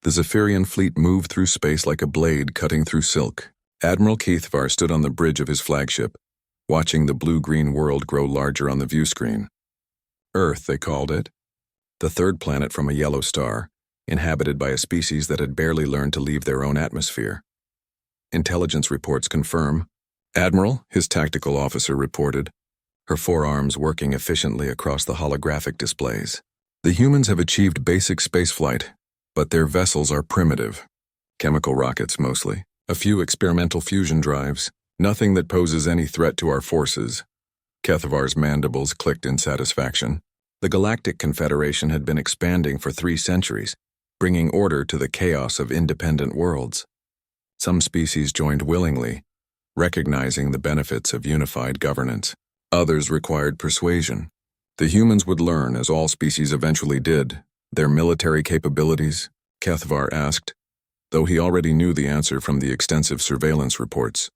The Zephyrian fleet moved through space like a blade cutting through silk. Admiral Keithvar stood on the bridge of his flagship, watching the blue-green world grow larger on the view screen. Earth, they called it. The third planet from a yellow star, inhabited by a species that had barely learned to leave their own atmosphere. Intelligence reports confirm. Admiral, his tactical officer reported, her forearms working efficiently across the holographic displays. The humans have achieved basic spaceflight, but their vessels are primitive. Chemical rockets mostly. A few experimental fusion drives. Nothing that poses any threat to our forces. Kethavar's mandibles clicked in satisfaction. The Galactic Confederation had been expanding for 3 centuries, bringing order to the chaos of independent worlds. Some species joined willingly, recognizing the benefits of unified governance. Others required persuasion. The humans would learn, as all species eventually did, their military capabilities, Kethavar asked, though he already knew the answer from the extensive surveillance reports.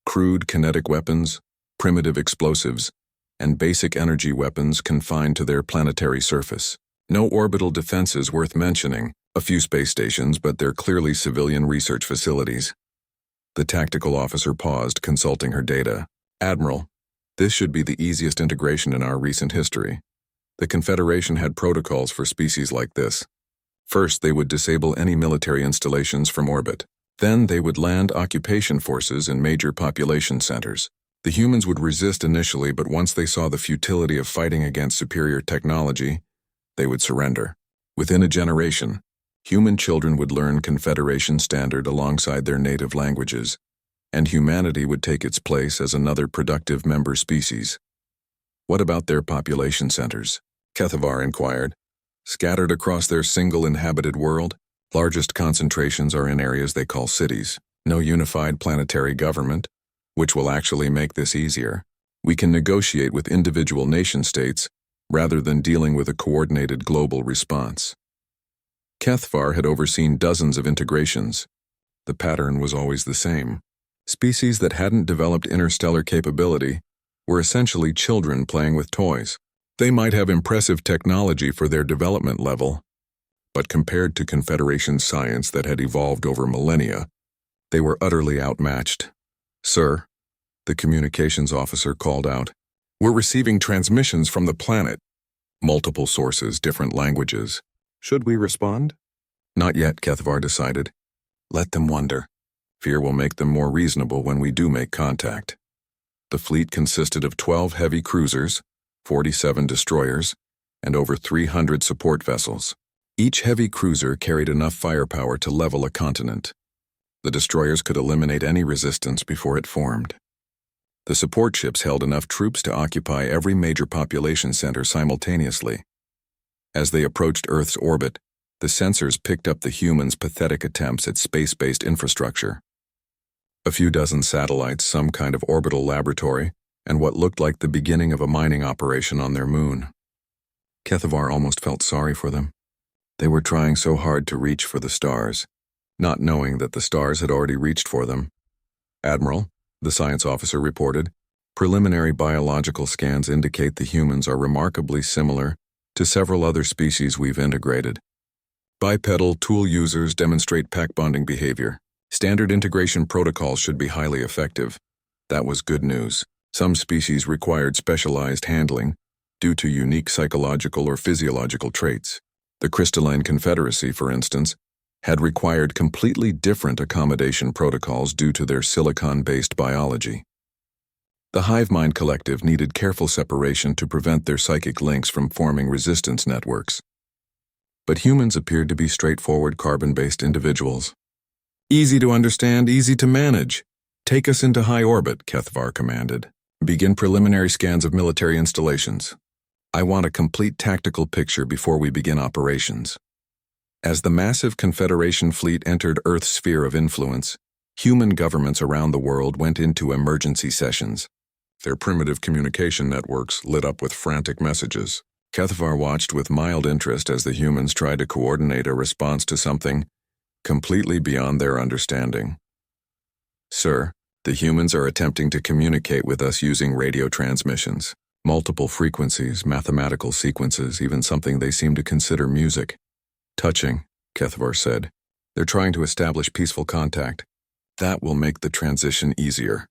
Crude kinetic weapons, primitive explosives, and basic energy weapons confined to their planetary surface. No orbital defenses worth mentioning, a few space stations, but they're clearly civilian research facilities. The tactical officer paused, consulting her data. Admiral, this should be the easiest integration in our recent history. The Confederation had protocols for species like this. First, they would disable any military installations from orbit. Then they would land occupation forces in major population centers. The humans would resist initially, but once they saw the futility of fighting against superior technology, they would surrender. Within a generation, human children would learn Confederation standard alongside their native languages, and humanity would take its place as another productive member species. What about their population centers? Kethavar inquired. Scattered across their single inhabited world, largest concentrations are in areas they call cities. No unified planetary government, which will actually make this easier. We can negotiate with individual nation-states rather than dealing with a coordinated global response. Kethavar had overseen dozens of integrations. The pattern was always the same. Species that hadn't developed interstellar capability were essentially children playing with toys. They might have impressive technology for their development level, but compared to Confederation science that had evolved over millennia, they were utterly outmatched. Sir, the communications officer called out, we're receiving transmissions from the planet. Multiple sources, different languages. Should we respond? Not yet, Kethavar decided. Let them wonder. Fear will make them more reasonable when we do make contact. The fleet consisted of 12 heavy cruisers, 47 destroyers, and over 300 support vessels. Each heavy cruiser carried enough firepower to level a continent. The destroyers could eliminate any resistance before it formed. The support ships held enough troops to occupy every major population center simultaneously. As they approached Earth's orbit, the sensors picked up the humans' pathetic attempts at space-based infrastructure. A few dozen satellites, some kind of orbital laboratory, and what looked like the beginning of a mining operation on their moon. Kethavar almost felt sorry for them. They were trying so hard to reach for the stars, not knowing that the stars had already reached for them. Admiral, the science officer reported, preliminary biological scans indicate the humans are remarkably similar to several other species we've integrated. Bipedal tool users demonstrate pack bonding behavior. Standard integration protocols should be highly effective. That was good news. Some species required specialized handling due to unique psychological or physiological traits. The Crystalline Confederacy, for instance, had required completely different accommodation protocols due to their silicon-based biology. The Hivemind Collective needed careful separation to prevent their psychic links from forming resistance networks. But humans appeared to be straightforward carbon-based individuals. Easy to understand, easy to manage. Take us into high orbit, Kethavar commanded. Begin preliminary scans of military installations. I want a complete tactical picture before we begin operations. As the massive Confederation fleet entered Earth's sphere of influence, human governments around the world went into emergency sessions. Their primitive communication networks lit up with frantic messages. Kethavar watched with mild interest as the humans tried to coordinate a response to something completely beyond their understanding. Sir, the humans are attempting to communicate with us using radio transmissions. Multiple frequencies, mathematical sequences, even something they seem to consider music. Touching, Kethavar said. They're trying to establish peaceful contact. That will make the transition easier.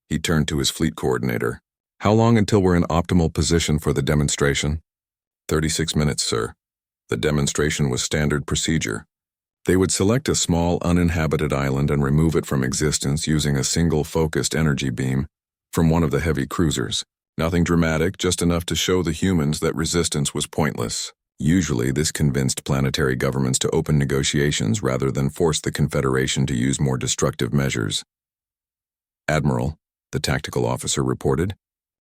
He turned to his fleet coordinator. How long until we're in optimal position for the demonstration? 36 minutes, sir. The demonstration was standard procedure. They would select a small, uninhabited island and remove it from existence using a single focused energy beam from one of the heavy cruisers. Nothing dramatic, just enough to show the humans that resistance was pointless. Usually, this convinced planetary governments to open negotiations rather than force the Confederation to use more destructive measures. Admiral, the tactical officer reported,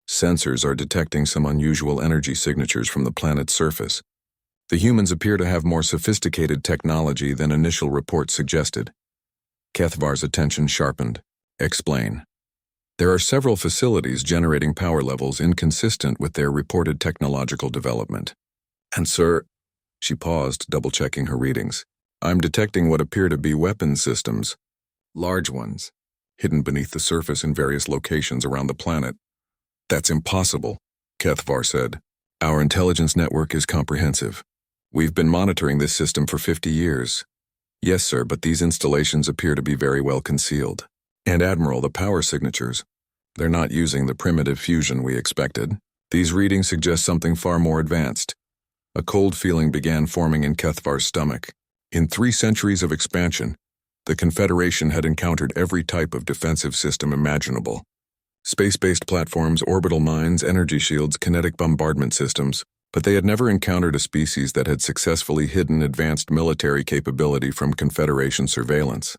sensors are detecting some unusual energy signatures from the planet's surface. The humans appear to have more sophisticated technology than initial reports suggested. Kethvar's attention sharpened. Explain. There are several facilities generating power levels inconsistent with their reported technological development. And sir, she paused, double-checking her readings. I'm detecting what appear to be weapon systems. Large ones, hidden beneath the surface in various locations around the planet. That's impossible, Kethvar said. Our intelligence network is comprehensive. We've been monitoring this system for 50 years. Yes, sir, but these installations appear to be very well concealed. And Admiral, the power signatures. They're not using the primitive fusion we expected. These readings suggest something far more advanced. A cold feeling began forming in Kethvar's stomach. In 3 centuries of expansion, the Confederation had encountered every type of defensive system imaginable. Space-based platforms, orbital mines, energy shields, kinetic bombardment systems, but they had never encountered a species that had successfully hidden advanced military capability from Confederation surveillance.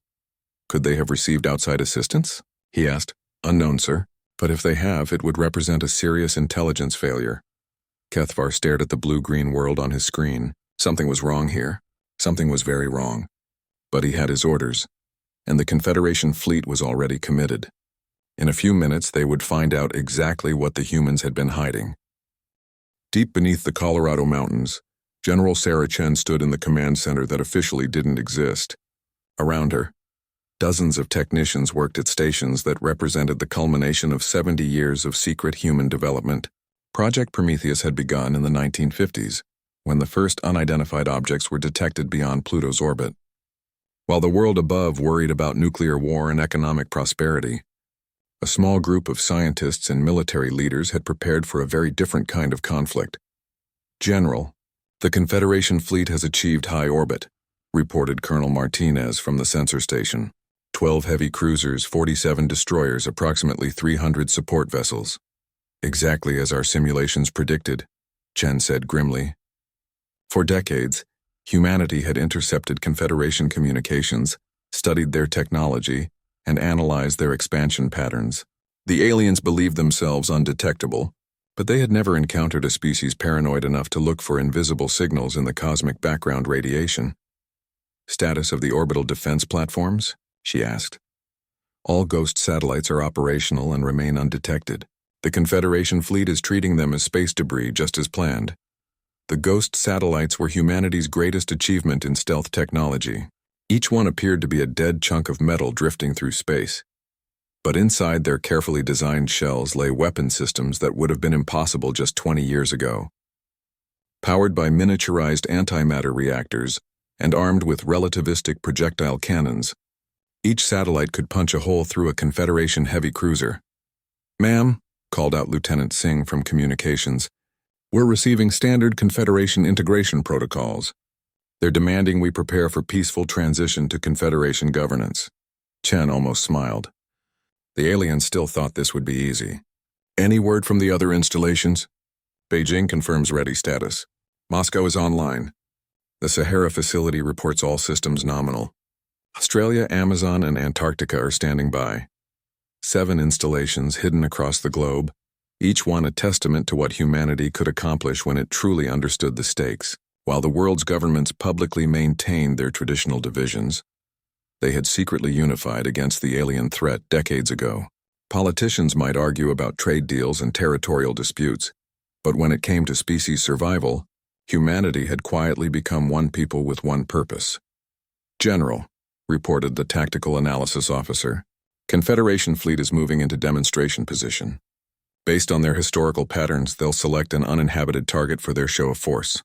Could they have received outside assistance? He asked. Unknown, sir. But if they have, it would represent a serious intelligence failure. Kethvar stared at the blue-green world on his screen. Something was wrong here. Something was very wrong. But he had his orders, and the Confederation fleet was already committed. In a few minutes, they would find out exactly what the humans had been hiding. Deep beneath the Colorado mountains, General Sarah Chen stood in the command center that officially didn't exist. Around her, dozens of technicians worked at stations that represented the culmination of 70 years of secret human development. Project Prometheus had begun in the 1950s, when the first unidentified objects were detected beyond Pluto's orbit. While the world above worried about nuclear war and economic prosperity, a small group of scientists and military leaders had prepared for a very different kind of conflict. General, the Confederation fleet has achieved high orbit, reported Colonel Martinez from the sensor station. 12 heavy cruisers, 47 destroyers, approximately 300 support vessels. Exactly as our simulations predicted, Chen said grimly. For decades, humanity had intercepted Confederation communications, studied their technology, and analyzed their expansion patterns. The aliens believed themselves undetectable, but they had never encountered a species paranoid enough to look for invisible signals in the cosmic background radiation. Status of the orbital defense platforms? She asked. All Ghost satellites are operational and remain undetected. The Confederation fleet is treating them as space debris just as planned. The Ghost satellites were humanity's greatest achievement in stealth technology. Each one appeared to be a dead chunk of metal drifting through space. But inside their carefully designed shells lay weapon systems that would have been impossible just 20 years ago. Powered by miniaturized antimatter reactors and armed with relativistic projectile cannons, each satellite could punch a hole through a Confederation heavy cruiser. Ma'am, called out Lieutenant Singh from communications, we're receiving standard Confederation integration protocols. They're demanding we prepare for peaceful transition to Confederation governance. Chen almost smiled. The aliens still thought this would be easy. Any word from the other installations? Beijing confirms ready status. Moscow is online. The Sahara facility reports all systems nominal. Australia, Amazon, and Antarctica are standing by. 7 installations hidden across the globe, each one a testament to what humanity could accomplish when it truly understood the stakes. While the world's governments publicly maintained their traditional divisions, they had secretly unified against the alien threat decades ago. Politicians might argue about trade deals and territorial disputes, but when it came to species survival, humanity had quietly become one people with one purpose. General, reported the tactical analysis officer, Confederation fleet is moving into demonstration position. Based on their historical patterns, they'll select an uninhabited target for their show of force.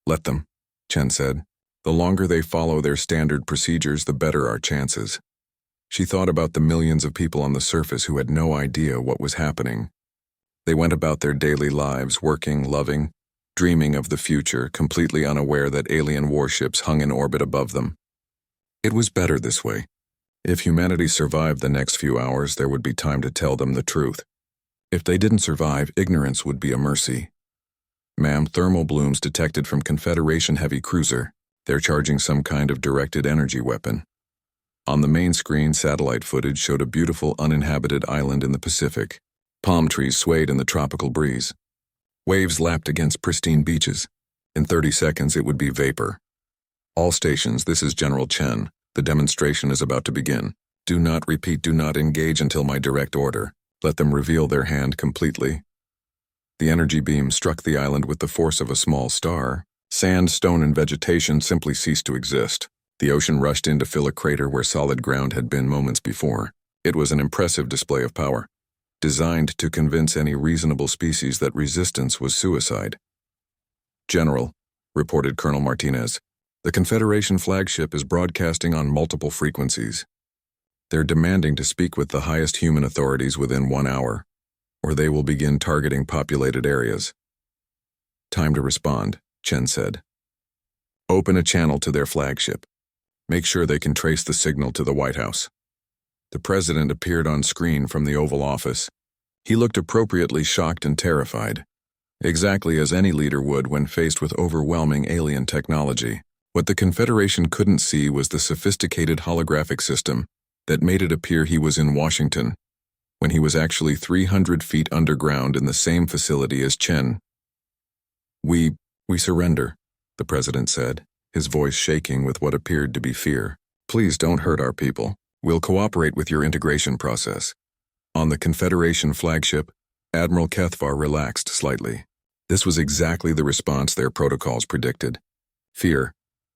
Let them, Chen said. The longer they follow their standard procedures, the better our chances. She thought about the millions of people on the surface who had no idea what was happening. They went about their daily lives, working, loving, dreaming of the future, completely unaware that alien warships hung in orbit above them. It was better this way. If humanity survived the next few hours, there would be time to tell them the truth. If they didn't survive, ignorance would be a mercy. Ma'am, thermal blooms detected from Confederation heavy cruiser. They're charging some kind of directed energy weapon. On the main screen, satellite footage showed a beautiful uninhabited island in the Pacific. Palm trees swayed in the tropical breeze. Waves lapped against pristine beaches. In 30 seconds, it would be vapor. All stations, this is General Chen. The demonstration is about to begin. Do not engage until my direct order. Let them reveal their hand completely. The energy beam struck the island with the force of a small star. Sand, stone, and vegetation simply ceased to exist. The ocean rushed in to fill a crater where solid ground had been moments before. It was an impressive display of power, designed to convince any reasonable species that resistance was suicide. General, reported Colonel Martinez, the Confederation flagship is broadcasting on multiple frequencies. They're demanding to speak with the highest human authorities within 1 hour, or they will begin targeting populated areas. Time to respond, Chen said. Open a channel to their flagship. Make sure they can trace the signal to the White House. The president appeared on screen from the Oval Office. He looked appropriately shocked and terrified, exactly as any leader would when faced with overwhelming alien technology. What the Confederation couldn't see was the sophisticated holographic system that made it appear he was in Washington, when he was actually 300 feet underground in the same facility as Chen. We surrender, the president said, his voice shaking with what appeared to be fear. Please don't hurt our people. We'll cooperate with your integration process. On the Confederation flagship, Admiral Kethvar relaxed slightly. This was exactly the response their protocols predicted. Fear,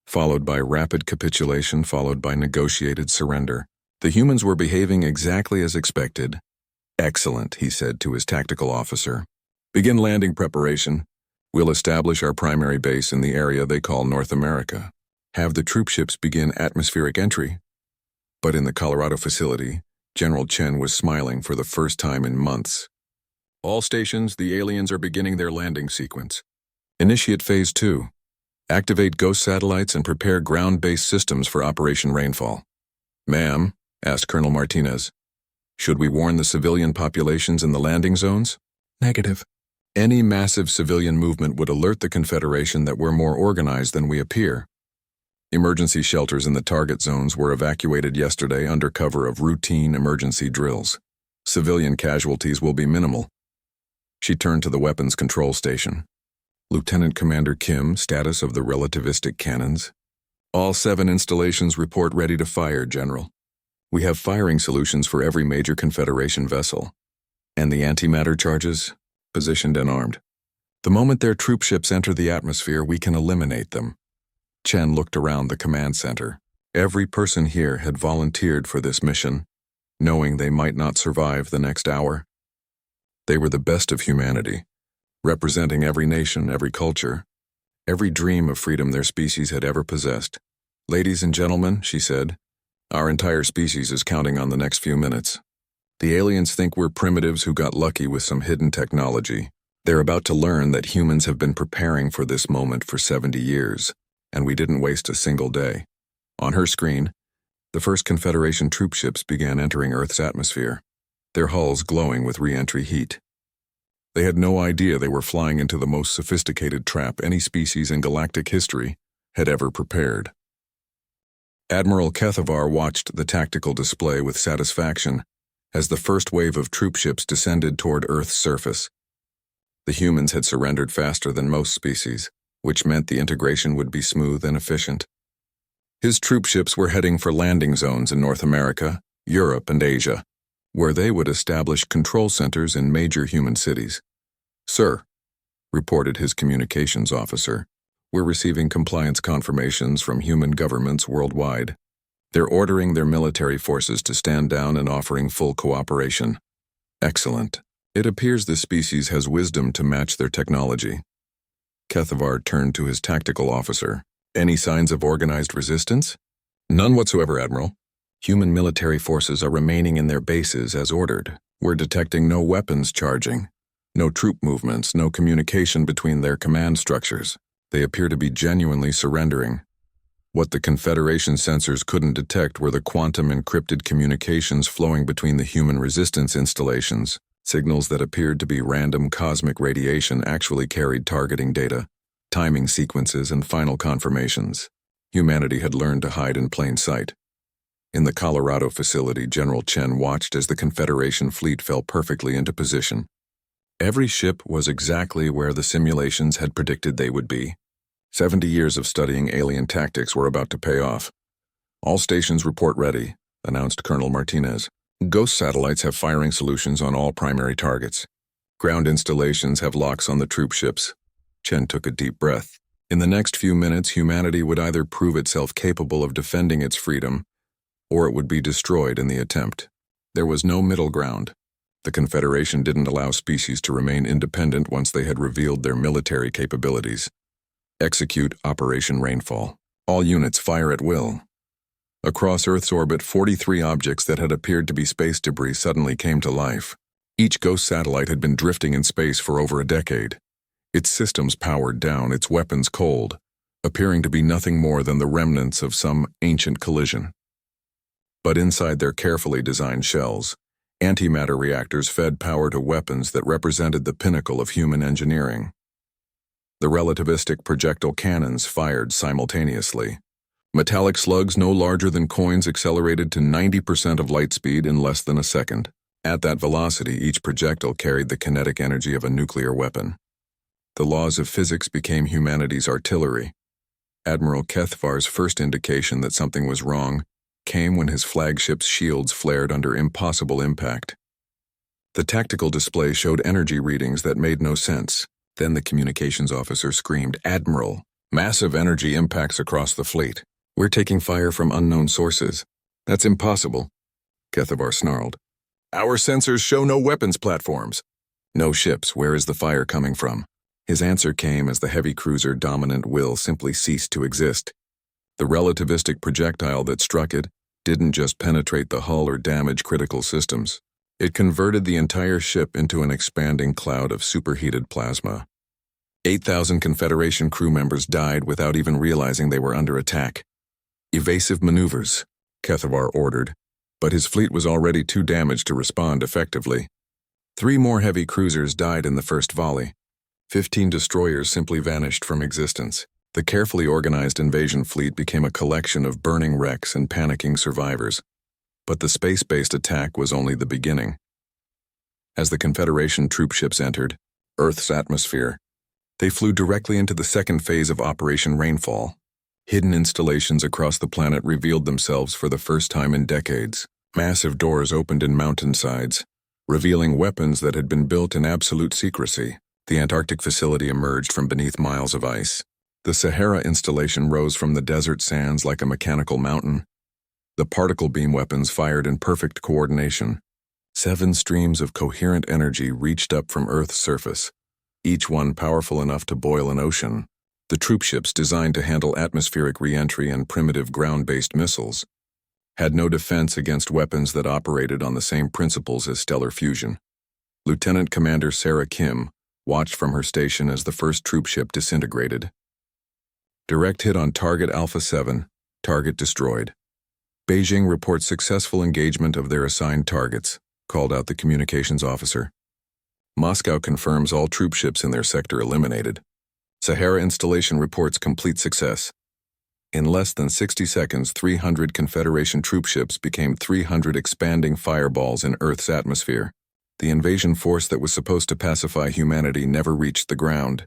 followed by rapid capitulation, followed by negotiated surrender. The humans were behaving exactly as expected. Excellent, he said to his tactical officer. Begin landing preparation. We'll establish our primary base in the area they call North America. Have the troop ships begin atmospheric entry. But in the Colorado facility, General Chen was smiling for the first time in months. All stations, the aliens are beginning their landing sequence. Initiate Phase 2. Activate ghost satellites and prepare ground-based systems for Operation Rainfall. Ma'am, asked Colonel Martinez, should we warn the civilian populations in the landing zones? Negative. Any massive civilian movement would alert the Confederation that we're more organized than we appear. Emergency shelters in the target zones were evacuated yesterday under cover of routine emergency drills. Civilian casualties will be minimal. She turned to the weapons control station. Lieutenant Commander Kim, status of the relativistic cannons. All 7 installations report ready to fire, General. We have firing solutions for every major Confederation vessel. And the antimatter charges? Positioned and armed. The moment their troop ships enter the atmosphere, we can eliminate them. Chen looked around the command center. Every person here had volunteered for this mission, knowing they might not survive the next hour. They were the best of humanity, representing every nation, every culture, every dream of freedom their species had ever possessed. Ladies and gentlemen, she said, our entire species is counting on the next few minutes. The aliens think we're primitives who got lucky with some hidden technology. They're about to learn that humans have been preparing for this moment for 70 years, and we didn't waste a single day. On her screen, the first Confederation troop ships began entering Earth's atmosphere, their hulls glowing with re-entry heat. They had no idea they were flying into the most sophisticated trap any species in galactic history had ever prepared. Admiral Kethvar watched the tactical display with satisfaction as the first wave of troop ships descended toward Earth's surface. The humans had surrendered faster than most species, which meant the integration would be smooth and efficient. His troop ships were heading for landing zones in North America, Europe, and Asia, where they would establish control centers in major human cities. Sir, reported his communications officer, we're receiving compliance confirmations from human governments worldwide. They're ordering their military forces to stand down and offering full cooperation. Excellent. It appears the species has wisdom to match their technology. Kethvar turned to his tactical officer. Any signs of organized resistance? None whatsoever, Admiral. Human military forces are remaining in their bases as ordered. We're detecting no weapons charging, no troop movements, no communication between their command structures. They appear to be genuinely surrendering. What the Confederation sensors couldn't detect were the quantum encrypted communications flowing between the human resistance installations. Signals that appeared to be random cosmic radiation actually carried targeting data, timing sequences, and final confirmations. Humanity had learned to hide in plain sight. In the Colorado facility, General Chen watched as the Confederation fleet fell perfectly into position. Every ship was exactly where the simulations had predicted they would be. 70 years of studying alien tactics were about to pay off. All stations report ready, announced Colonel Martinez. Ghost satellites have firing solutions on all primary targets. Ground installations have locks on the troop ships. Chen took a deep breath. In the next few minutes, humanity would either prove itself capable of defending its freedom, or it would be destroyed in the attempt. There was no middle ground. The Confederation didn't allow species to remain independent once they had revealed their military capabilities. Execute Operation Rainfall. All units fire at will. Across Earth's orbit, 43 objects that had appeared to be space debris suddenly came to life. Each ghost satellite had been drifting in space for over a decade. Its systems powered down, its weapons cold, appearing to be nothing more than the remnants of some ancient collision. But inside their carefully designed shells, antimatter reactors fed power to weapons that represented the pinnacle of human engineering. The relativistic projectile cannons fired simultaneously. Metallic slugs no larger than coins accelerated to 90% of light speed in less than a second. At that velocity, each projectile carried the kinetic energy of a nuclear weapon. The laws of physics became humanity's artillery. Admiral Kethvar's first indication that something was wrong came when his flagship's shields flared under impossible impact. The tactical display showed energy readings that made no sense. Then the communications officer screamed, "Admiral, massive energy impacts across the fleet. We're taking fire from unknown sources." "That's impossible," Kethavar snarled. "Our sensors show no weapons platforms." "No ships. Where is the fire coming from?" His answer came as the heavy cruiser Dominant Will simply ceased to exist. The relativistic projectile that struck it didn't just penetrate the hull or damage critical systems. It converted the entire ship into an expanding cloud of superheated plasma. 8,000 Confederation crew members died without even realizing they were under attack. "Evasive maneuvers," Kethavar ordered, but his fleet was already too damaged to respond effectively. 3 more heavy cruisers died in the first volley. 15 destroyers simply vanished from existence. The carefully organized invasion fleet became a collection of burning wrecks and panicking survivors. But the space-based attack was only the beginning. As the Confederation troop ships entered Earth's atmosphere, they flew directly into the second phase of Operation Rainfall. Hidden installations across the planet revealed themselves for the first time in decades. Massive doors opened in mountainsides, revealing weapons that had been built in absolute secrecy. The Antarctic facility emerged from beneath miles of ice. The Sahara installation rose from the desert sands like a mechanical mountain. The particle beam weapons fired in perfect coordination. 7 streams of coherent energy reached up from Earth's surface, each one powerful enough to boil an ocean. The troop ships, designed to handle atmospheric re-entry and primitive ground-based missiles, had no defense against weapons that operated on the same principles as stellar fusion. Lieutenant Commander Sarah Kim watched from her station as the first troop ship disintegrated. Direct hit on target Alpha 7, target destroyed. Beijing reports successful engagement of their assigned targets, called out the communications officer. Moscow confirms all troop ships in their sector eliminated. Sahara installation reports complete success. In less than 60 seconds, 300 Confederation troop ships became 300 expanding fireballs in Earth's atmosphere. The invasion force that was supposed to pacify humanity never reached the ground.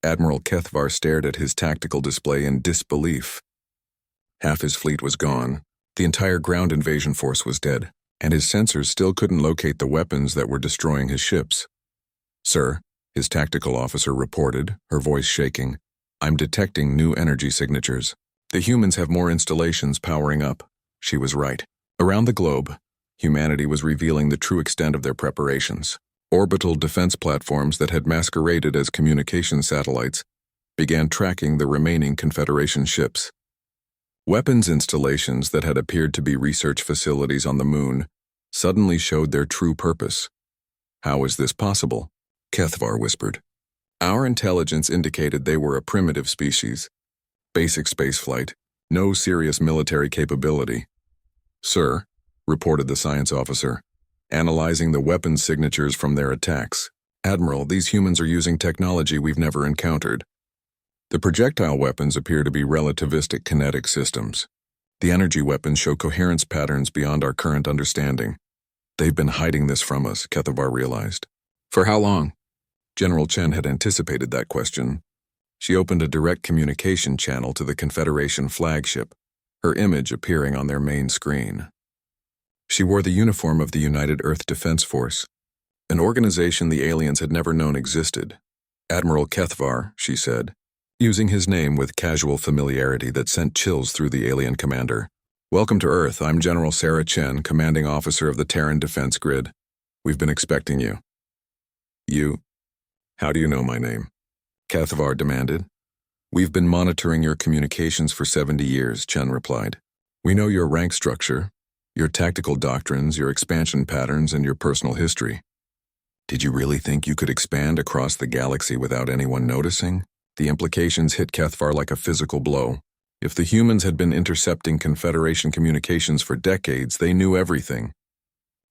Admiral Kethvar stared at his tactical display in disbelief. Half his fleet was gone. The entire ground invasion force was dead, and his sensors still couldn't locate the weapons that were destroying his ships. "Sir," his tactical officer reported, her voice shaking, "I'm detecting new energy signatures. The humans have more installations powering up." She was right. Around the globe, humanity was revealing the true extent of their preparations. Orbital defense platforms that had masqueraded as communication satellites began tracking the remaining Confederation ships. Weapons installations that had appeared to be research facilities on the moon suddenly showed their true purpose. "How is this possible?" Kethvar whispered. "Our intelligence indicated they were a primitive species. Basic spaceflight, no serious military capability." "Sir," reported the science officer, analyzing the weapons signatures from their attacks. "Admiral, these humans are using technology we've never encountered. The projectile weapons appear to be relativistic kinetic systems. The energy weapons show coherence patterns beyond our current understanding. They've been hiding this from us," Kethvar realized. "For how long?" General Chen had anticipated that question. She opened a direct communication channel to the Confederation flagship, her image appearing on their main screen. She wore the uniform of the United Earth Defense Force, an organization the aliens had never known existed. "Admiral Kethvar," she said, using his name with casual familiarity that sent chills through the alien commander. "Welcome to Earth. I'm General Sarah Chen, commanding officer of the Terran Defense Grid. We've been expecting you." "You? How do you know my name?" Kethvar demanded. "We've been monitoring your communications for 70 years, Chen replied. "We know your rank structure, your tactical doctrines, your expansion patterns, and your personal history." "Did you really think you could expand across the galaxy without anyone noticing?" The implications hit Kethvar like a physical blow. If the humans had been intercepting Confederation communications for decades, they knew everything.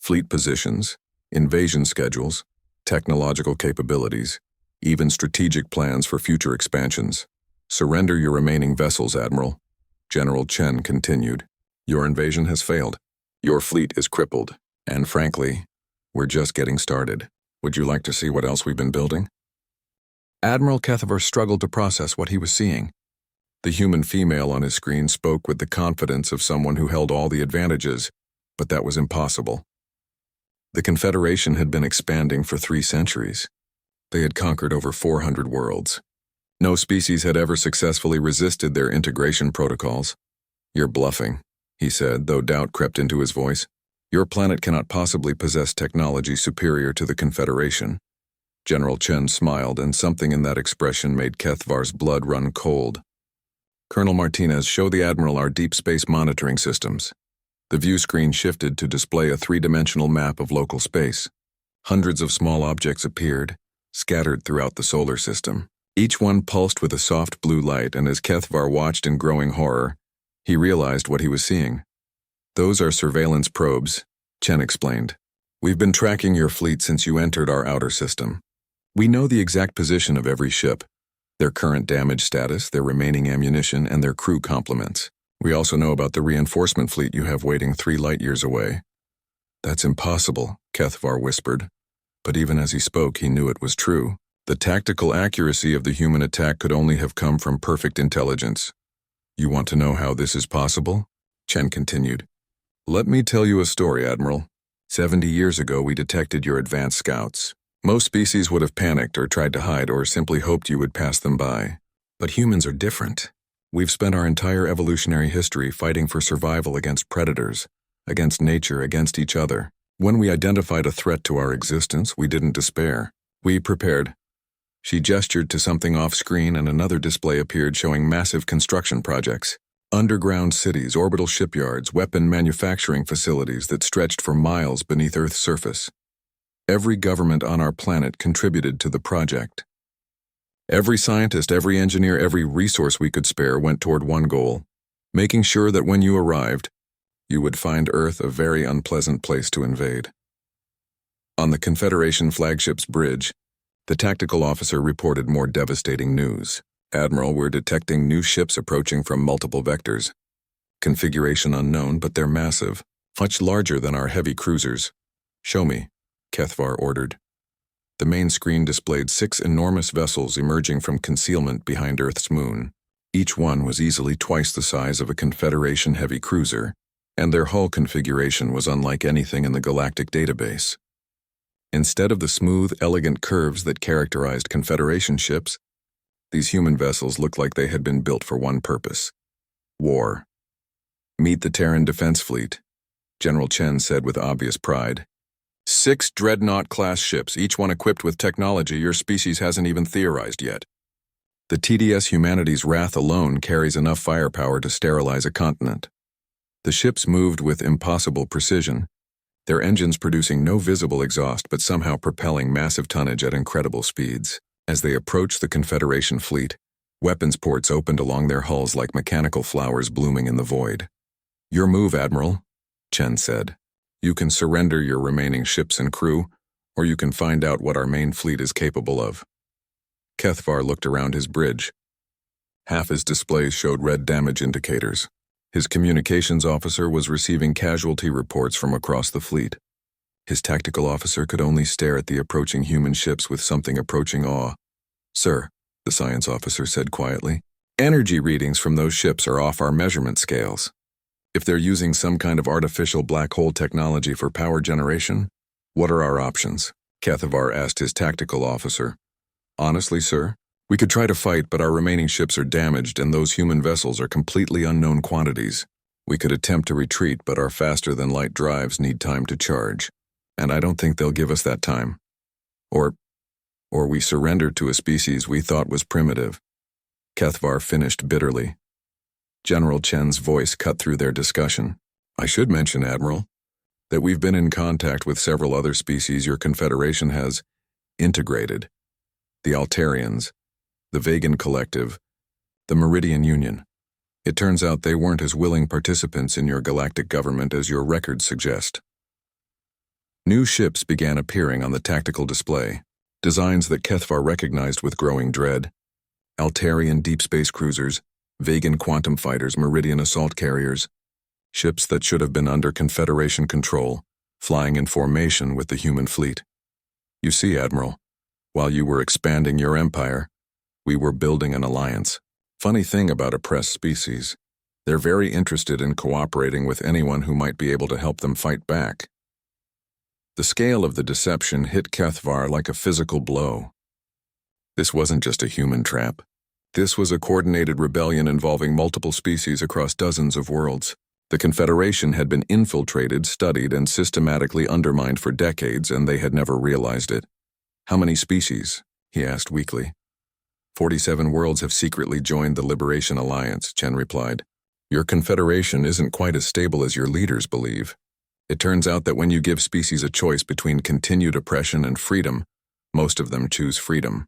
Fleet positions, invasion schedules, technological capabilities, even strategic plans for future expansions. "Surrender your remaining vessels, Admiral," General Chen continued. "Your invasion has failed. Your fleet is crippled. And frankly, we're just getting started. Would you like to see what else we've been building?" Admiral Kethvar struggled to process what he was seeing. The human female on his screen spoke with the confidence of someone who held all the advantages, but that was impossible. The Confederation had been expanding for 3 centuries. They had conquered over 400 worlds. No species had ever successfully resisted their integration protocols. "You're bluffing," he said, though doubt crept into his voice. "Your planet cannot possibly possess technology superior to the Confederation." General Chen smiled, and something in that expression made Kethvar's blood run cold. "Colonel Martinez, show the Admiral our deep space monitoring systems." The view screen shifted to display a 3-dimensional map of local space. Hundreds of small objects appeared, scattered throughout the solar system. Each one pulsed with a soft blue light, and as Kethvar watched in growing horror, he realized what he was seeing. "Those are surveillance probes," Chen explained. "We've been tracking your fleet since you entered our outer system. We know the exact position of every ship, their current damage status, their remaining ammunition, and their crew complements. We also know about the reinforcement fleet you have waiting 3 light-years away." "That's impossible," Kethvar whispered. But even as he spoke, he knew it was true. The tactical accuracy of the human attack could only have come from perfect intelligence. "You want to know how this is possible?" Chen continued. "Let me tell you a story, Admiral. 70 years ago, we detected your advanced scouts. Most species would have panicked or tried to hide or simply hoped you would pass them by. But humans are different. We've spent our entire evolutionary history fighting for survival against predators, against nature, against each other. When we identified a threat to our existence, we didn't despair. We prepared." She gestured to something off-screen, and another display appeared showing massive construction projects. Underground cities, orbital shipyards, weapon manufacturing facilities that stretched for miles beneath Earth's surface. Every government on our planet contributed to the project. Every scientist, every engineer, every resource we could spare went toward one goal: making sure that when you arrived, you would find Earth a very unpleasant place to invade. On the Confederation flagship's bridge, the tactical officer reported more devastating news. "Admiral, we're detecting new ships approaching from multiple vectors. Configuration unknown, but they're massive, much larger than our heavy cruisers." "Show me," Kethvar ordered. The main screen displayed 6 enormous vessels emerging from concealment behind Earth's moon. Each one was easily twice the size of a Confederation heavy cruiser, and their hull configuration was unlike anything in the galactic database. Instead of the smooth, elegant curves that characterized Confederation ships, these human vessels looked like they had been built for one purpose: war. "Meet the Terran Defense Fleet," General Chen said with obvious pride. 6 Dreadnought-class ships, each one equipped with technology your species hasn't even theorized yet. The TDS Humanity's wrath alone carries enough firepower to sterilize a continent. The ships moved with impossible precision, their engines producing no visible exhaust but somehow propelling massive tonnage at incredible speeds. As they approached the Confederation fleet, weapons ports opened along their hulls like mechanical flowers blooming in the void. "Your move, Admiral," Chen said. "You can surrender your remaining ships and crew, or you can find out what our main fleet is capable of." Kethvar looked around his bridge. Half his displays showed red damage indicators. His communications officer was receiving casualty reports from across the fleet. His tactical officer could only stare at the approaching human ships with something approaching awe. "Sir," the science officer said quietly, "energy readings from those ships are off our measurement scales. If they're using some kind of artificial black hole technology for power generation, what are our options?" Kethvar asked his tactical officer. "Honestly, sir, we could try to fight, but our remaining ships are damaged and those human vessels are completely unknown quantities. We could attempt to retreat, but our faster-than-light drives need time to charge, and I don't think they'll give us that time. Or we surrendered to a species we thought was primitive." Kethvar finished bitterly. General Chen's voice cut through their discussion. "I should mention, Admiral, that we've been in contact with several other species your Confederation has integrated. The Altarians, the Vegan Collective, the Meridian Union. It turns out they weren't as willing participants in your galactic government as your records suggest." New ships began appearing on the tactical display, designs that Kethvar recognized with growing dread. Altarian deep space cruisers, Vegan quantum fighters, Meridian assault carriers, ships that should have been under Confederation control, flying in formation with the human fleet. "You see, Admiral, while you were expanding your empire, we were building an alliance. Funny thing about oppressed species, they're very interested in cooperating with anyone who might be able to help them fight back." The scale of the deception hit Kethvar like a physical blow. This wasn't just a human trap. This was a coordinated rebellion involving multiple species across dozens of worlds. The Confederation had been infiltrated, studied, and systematically undermined for decades, and they had never realized it. "How many species?" he asked weakly. 47 worlds have secretly joined the Liberation Alliance," Chen replied. "Your Confederation isn't quite as stable as your leaders believe. It turns out that when you give species a choice between continued oppression and freedom, most of them choose freedom."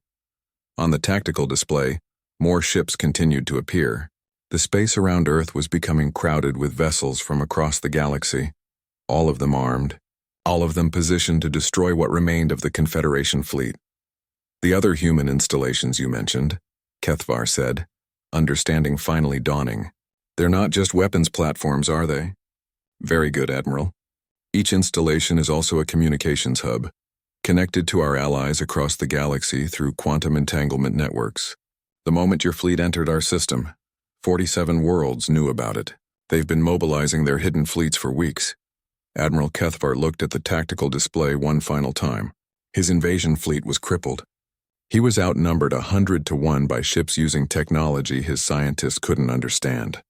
On the tactical display, more ships continued to appear. The space around Earth was becoming crowded with vessels from across the galaxy, all of them armed, all of them positioned to destroy what remained of the Confederation fleet. "The other human installations you mentioned," Kethvar said, understanding finally dawning. "They're not just weapons platforms, are they?" "Very good, Admiral. Each installation is also a communications hub, connected to our allies across the galaxy through quantum entanglement networks. The moment your fleet entered our system, 47 worlds knew about it. They've been mobilizing their hidden fleets for weeks." Admiral Kethvar looked at the tactical display one final time. His invasion fleet was crippled. He was outnumbered 100 to 1 by ships using technology his scientists couldn't understand.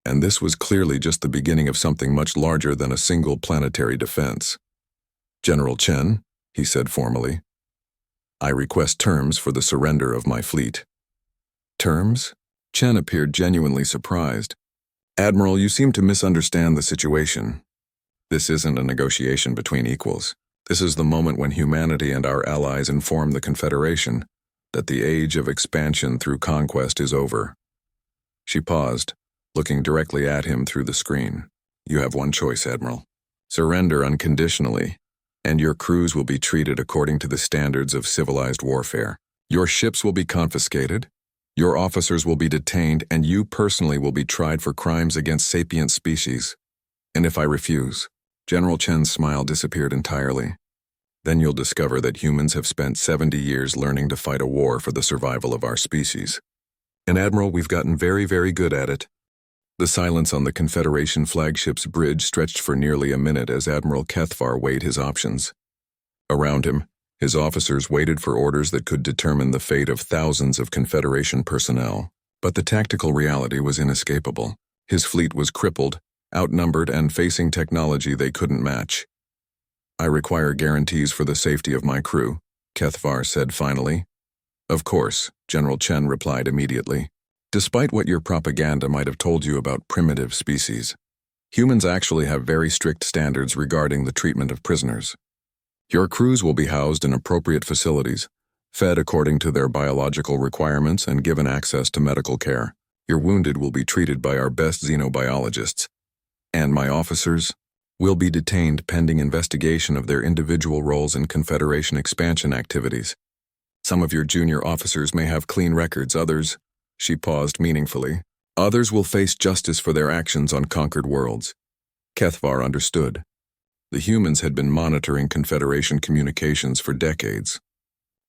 And this was clearly just the beginning of something much larger than a single planetary defense. "General Chen," he said formally, "I request terms for the surrender of my fleet." "Terms?" Chen appeared genuinely surprised. "Admiral, you seem to misunderstand the situation. This isn't a negotiation between equals. This is the moment when humanity and our allies inform the Confederation that the age of expansion through conquest is over." She paused, looking directly at him through the screen. "You have one choice, Admiral. Surrender unconditionally, and your crews will be treated according to the standards of civilized warfare. Your ships will be confiscated, your officers will be detained, and you personally will be tried for crimes against sapient species. And if I refuse?" General Chen's smile disappeared entirely. "Then you'll discover that humans have spent 70 years learning to fight a war for the survival of our species. And Admiral, we've gotten very, very good at it." The silence on the Confederation flagship's bridge stretched for nearly a minute as Admiral Kethvar weighed his options. Around him, his officers waited for orders that could determine the fate of thousands of Confederation personnel. But the tactical reality was inescapable. His fleet was crippled, outnumbered, and facing technology they couldn't match. "I require guarantees for the safety of my crew," Kethvar said finally. Of course, General Chen replied immediately. Despite what your propaganda might have told you about primitive species, humans actually have very strict standards regarding the treatment of prisoners. Your crews will be housed in appropriate facilities, fed according to their biological requirements and given access to medical care. Your wounded will be treated by our best xenobiologists, and my officers will be detained pending investigation of their individual roles in Confederation expansion activities. Some of your junior officers may have clean records, others, she paused meaningfully, others will face justice for their actions on conquered worlds. Kethvar understood. The humans had been monitoring Confederation communications for decades.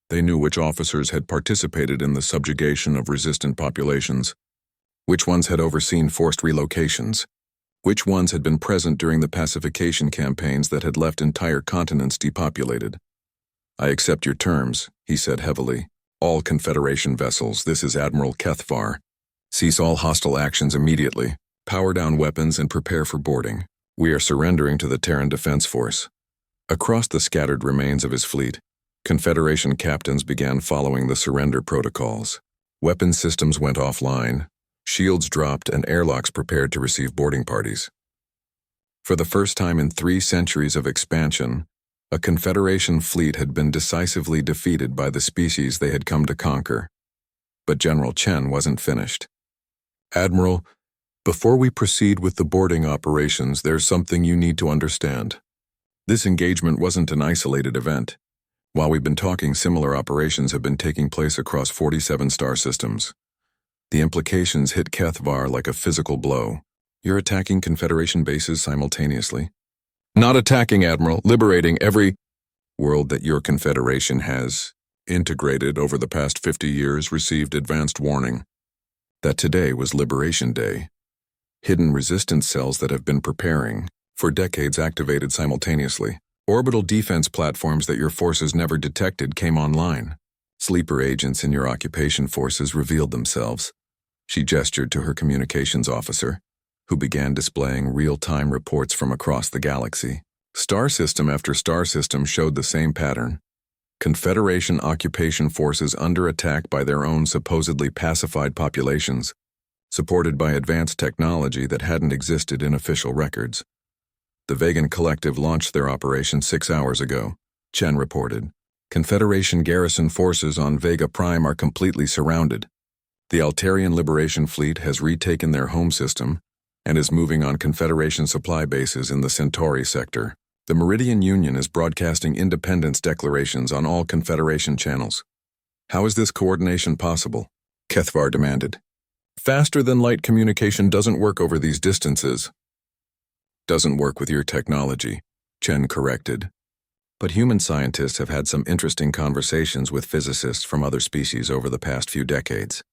They knew which officers had participated in the subjugation of resistant populations, which ones had overseen forced relocations, which ones had been present during the pacification campaigns that had left entire continents depopulated. I accept your terms, he said heavily. All Confederation vessels, this is Admiral Kethvar. Cease all hostile actions immediately. Power down weapons and prepare for boarding. We are surrendering to the Terran Defense Force. Across the scattered remains of his fleet, Confederation captains began following the surrender protocols. Weapon systems went offline, shields dropped, and airlocks prepared to receive boarding parties. For the first time in 3 centuries of expansion, a Confederation fleet had been decisively defeated by the species they had come to conquer. But General Chen wasn't finished. Admiral, before we proceed with the boarding operations, there's something you need to understand. This engagement wasn't an isolated event. While we've been talking, similar operations have been taking place across 47 star systems. The implications hit Kethvar like a physical blow. You're attacking Confederation bases simultaneously. Not attacking, Admiral, liberating every world that your Confederation has integrated over the past 50 years received advanced warning that today was Liberation Day. Hidden resistance cells that have been preparing for decades activated simultaneously. Orbital defense platforms that your forces never detected came online. Sleeper agents in your occupation forces revealed themselves. She gestured to her communications officer, who began displaying real-time reports from across the galaxy. Star system after star system showed the same pattern. Confederation occupation forces under attack by their own supposedly pacified populations, supported by advanced technology that hadn't existed in official records. The Vegan Collective launched their operation 6 hours ago, Chen reported. Confederation garrison forces on Vega Prime are completely surrounded. The Altarian Liberation Fleet has retaken their home system and is moving on Confederation supply bases in the Centauri sector. The Meridian Union is broadcasting independence declarations on all Confederation channels. How is this coordination possible? Kethvar demanded. Faster-than-light communication doesn't work over these distances. Doesn't work with your technology, Chen corrected. But human scientists have had some interesting conversations with physicists from other species over the past few decades.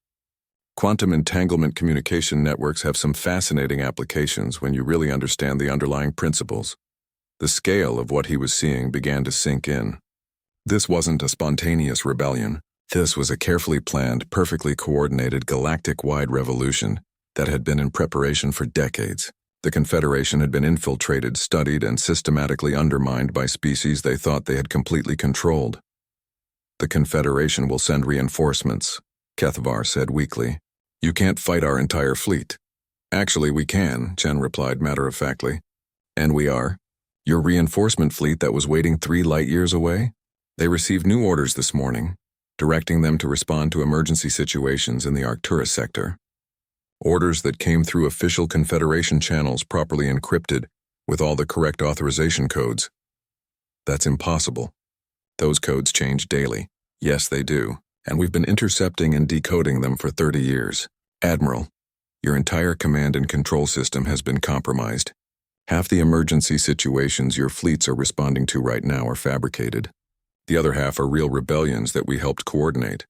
Quantum entanglement communication networks have some fascinating applications when you really understand the underlying principles. The scale of what he was seeing began to sink in. This wasn't a spontaneous rebellion. This was a carefully planned, perfectly coordinated galactic-wide revolution that had been in preparation for decades. The Confederation had been infiltrated, studied, and systematically undermined by species they thought they had completely controlled. The Confederation will send reinforcements, Kethvar said weakly. You can't fight our entire fleet. Actually, we can, Chen replied matter-of-factly. And we are. Your reinforcement fleet that was waiting 3 light-years away? They received new orders this morning, directing them to respond to emergency situations in the Arcturus sector. Orders that came through official Confederation channels properly encrypted with all the correct authorization codes. That's impossible. Those codes change daily. Yes, they do. And we've been intercepting and decoding them for 30 years. Admiral, your entire command and control system has been compromised. Half the emergency situations your fleets are responding to right now are fabricated. The other half are real rebellions that we helped coordinate.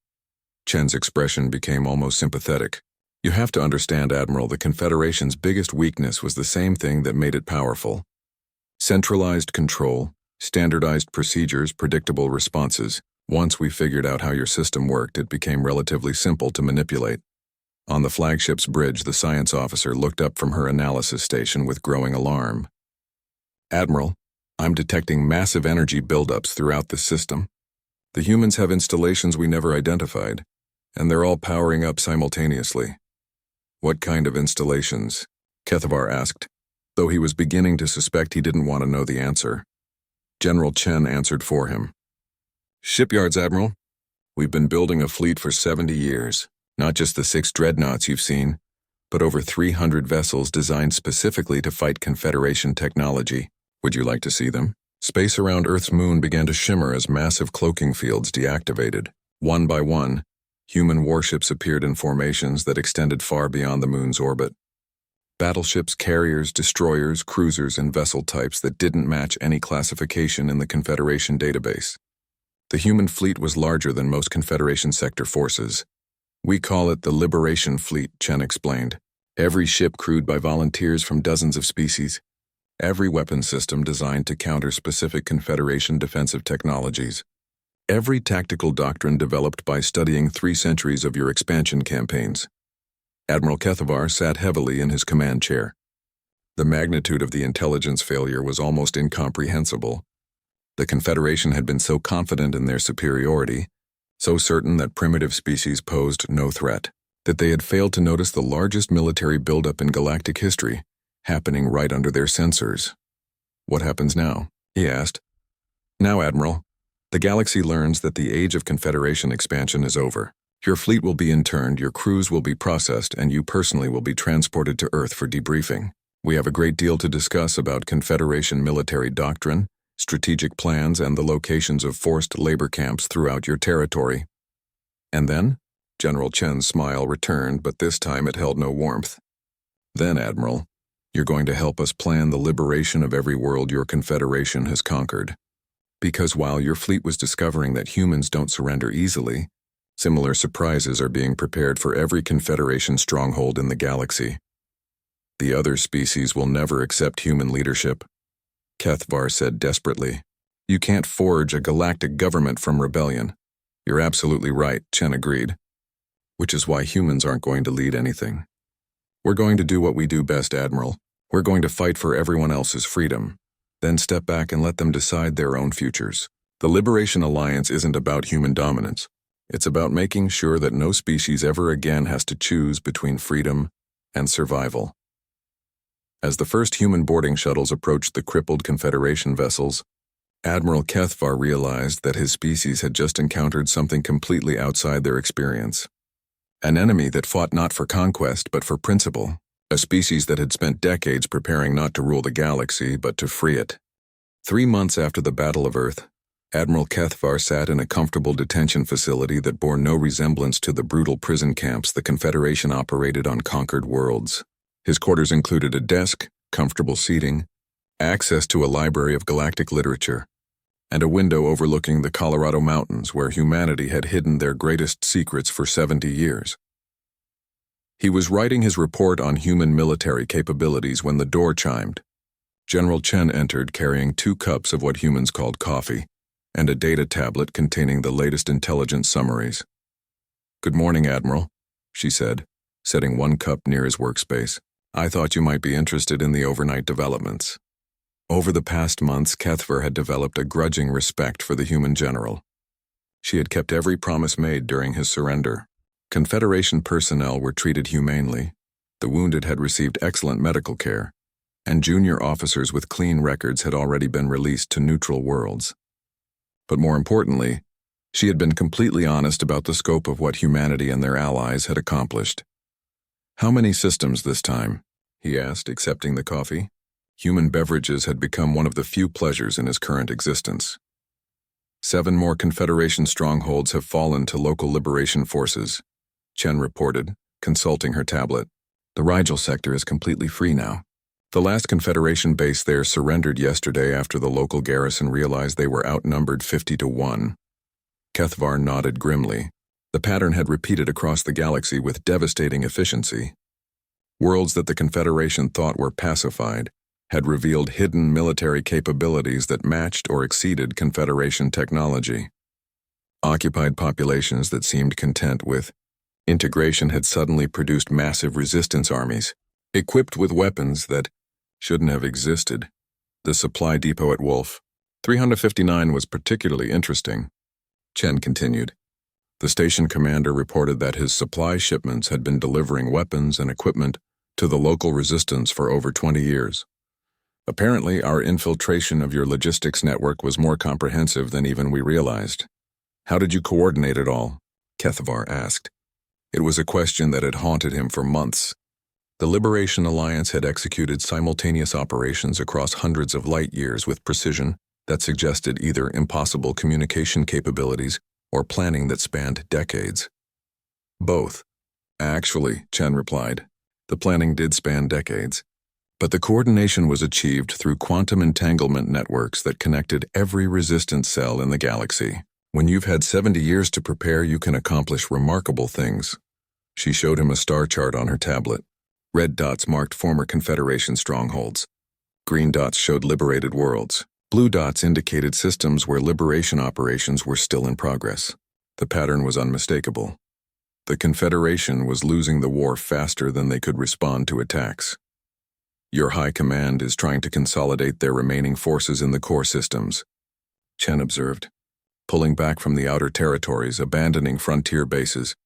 Chen's expression became almost sympathetic. You have to understand, Admiral, the Confederation's biggest weakness was the same thing that made it powerful. Centralized control, standardized procedures, predictable responses. Once we figured out how your system worked, it became relatively simple to manipulate. On the flagship's bridge, the science officer looked up from her analysis station with growing alarm. Admiral, I'm detecting massive energy buildups throughout the system. The humans have installations we never identified, and they're all powering up simultaneously. What kind of installations? Kethavar asked, though he was beginning to suspect he didn't want to know the answer. General Chen answered for him. Shipyards, Admiral. We've been building a fleet for 70 years, not just the 6 dreadnoughts you've seen, but over 300 vessels designed specifically to fight Confederation technology. Would you like to see them? Space around Earth's moon began to shimmer as massive cloaking fields deactivated. One by one, human warships appeared in formations that extended far beyond the moon's orbit. Battleships, carriers, destroyers, cruisers, and vessel types that didn't match any classification in the Confederation database. The human fleet was larger than most Confederation sector forces. We call it the Liberation Fleet, Chen explained. Every ship crewed by volunteers from dozens of species. Every weapon system designed to counter specific Confederation defensive technologies. Every tactical doctrine developed by studying 3 centuries of your expansion campaigns. Admiral Kethavar sat heavily in his command chair. The magnitude of the intelligence failure was almost incomprehensible. The Confederation had been so confident in their superiority, so certain that primitive species posed no threat, that they had failed to notice the largest military buildup in galactic history, happening right under their sensors. What happens now? He asked. Now, Admiral, the galaxy learns that the age of Confederation expansion is over. Your fleet will be interned, your crews will be processed, and you personally will be transported to Earth for debriefing. We have a great deal to discuss about Confederation military doctrine, strategic plans, and the locations of forced labor camps throughout your territory. And then? General Chen's smile returned, but this time it held no warmth. Then, Admiral, you're going to help us plan the liberation of every world your Confederation has conquered. Because while your fleet was discovering that humans don't surrender easily, similar surprises are being prepared for every Confederation stronghold in the galaxy. The other species will never accept human leadership, Kethavar said desperately. You can't forge a galactic government from rebellion. You're absolutely right, Chen agreed. Which is why humans aren't going to lead anything. We're going to do what we do best, Admiral. We're going to fight for everyone else's freedom, then step back and let them decide their own futures. The Liberation Alliance isn't about human dominance. It's about making sure that no species ever again has to choose between freedom and survival. As the first human boarding shuttles approached the crippled Confederation vessels, Admiral Kethavar realized that his species had just encountered something completely outside their experience. An enemy that fought not for conquest but for principle, a species that had spent decades preparing not to rule the galaxy but to free it. 3 months after the Battle of Earth, Admiral Kethavar sat in a comfortable detention facility that bore no resemblance to the brutal prison camps the Confederation operated on conquered worlds. His quarters included a desk, comfortable seating, access to a library of galactic literature, and a window overlooking the Colorado Mountains where humanity had hidden their greatest secrets for 70 years. He was writing his report on human military capabilities when the door chimed. General Chen entered carrying 2 cups of what humans called coffee, and a data tablet containing the latest intelligence summaries. Good morning, Admiral, she said, setting 1 cup near his workspace. I thought you might be interested in the overnight developments. Over the past months, Kethavar had developed a grudging respect for the human general. She had kept every promise made during his surrender. Confederation personnel were treated humanely, the wounded had received excellent medical care, and junior officers with clean records had already been released to neutral worlds. But more importantly, she had been completely honest about the scope of what humanity and their allies had accomplished. How many systems this time? He asked, accepting the coffee. Human beverages had become one of the few pleasures in his current existence. 7 more Confederation strongholds have fallen to local liberation forces, Chen reported, consulting her tablet. The Rigel sector is completely free now. The last Confederation base there surrendered yesterday after the local garrison realized they were outnumbered 50-1. Kethavar nodded grimly. The pattern had repeated across the galaxy with devastating efficiency. Worlds that the Confederation thought were pacified had revealed hidden military capabilities that matched or exceeded Confederation technology. Occupied populations that seemed content with integration had suddenly produced massive resistance armies, equipped with weapons that shouldn't have existed. The supply depot at Wolf 359 was particularly interesting. Chen continued. The station commander reported that his supply shipments had been delivering weapons and equipment to the local resistance for over 20 years. Apparently, our infiltration of your logistics network was more comprehensive than even we realized. How did you coordinate it all? Kethavar asked. It was a question that had haunted him for months. The Liberation Alliance had executed simultaneous operations across hundreds of light years with precision that suggested either impossible communication capabilities or planning that spanned decades. Both. Actually, Chen replied, the planning did span decades. But the coordination was achieved through quantum entanglement networks that connected every resistance cell in the galaxy. When you've had 70 years to prepare, you can accomplish remarkable things. She showed him a star chart on her tablet. Red dots marked former Confederation strongholds. Green dots showed liberated worlds. Blue dots indicated systems where liberation operations were still in progress. The pattern was unmistakable. The Confederation was losing the war faster than they could respond to attacks. Your high command is trying to consolidate their remaining forces in the core systems, Chen observed, pulling back from the outer territories, abandoning frontier bases,